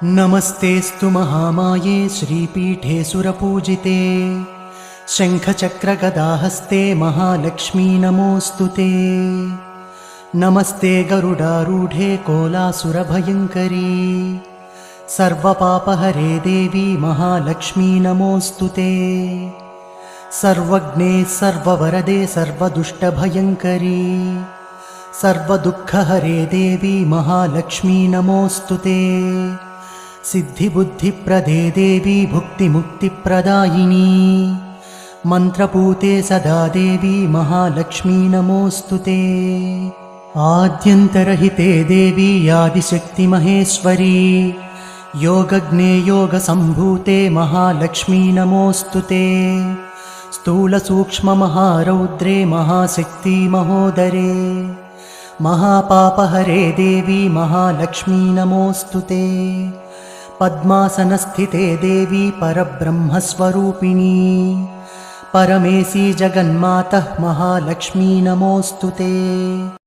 नमस्तेऽस्तु महामाये श्रीपीठे सुरपूजिते शङ्खचक्रगदाहस्ते महालक्ष्मी नमोऽस्तु ते। नमस्ते गरुडारूढे कोलासुरभयङ्करी सर्वपापहरे देवी महालक्ष्मी नमोऽस्तु ते। सर्वज्ञे सर्ववरदे सर्वदुष्टभयङ्करी सर्वदुःखहरे देवी महालक्ष्मी नमोऽस्तु ते। सिद्धिबुद्धिप्रदे देवी भुक्तिमुक्तिप्रदायिनी मन्त्रपूते सदा देवी महालक्ष्मी नमोऽस्तु ते। आद्यन्तरहिते देवी आदिशक्तिमहेश्वरी योगज्ञे योगसम्भूते महालक्ष्मी नमोऽस्तु ते। स्थूलसूक्ष्ममहारौद्रे महाशक्ति महोदरे महापापहरे देवी महालक्ष्मी नमोऽस्तु ते। पद्मासनस्थिते देवी परब्रह्मस्वरूपिणी परमेशी जगन्मातः महालक्ष्मी नमोऽस्तु ते।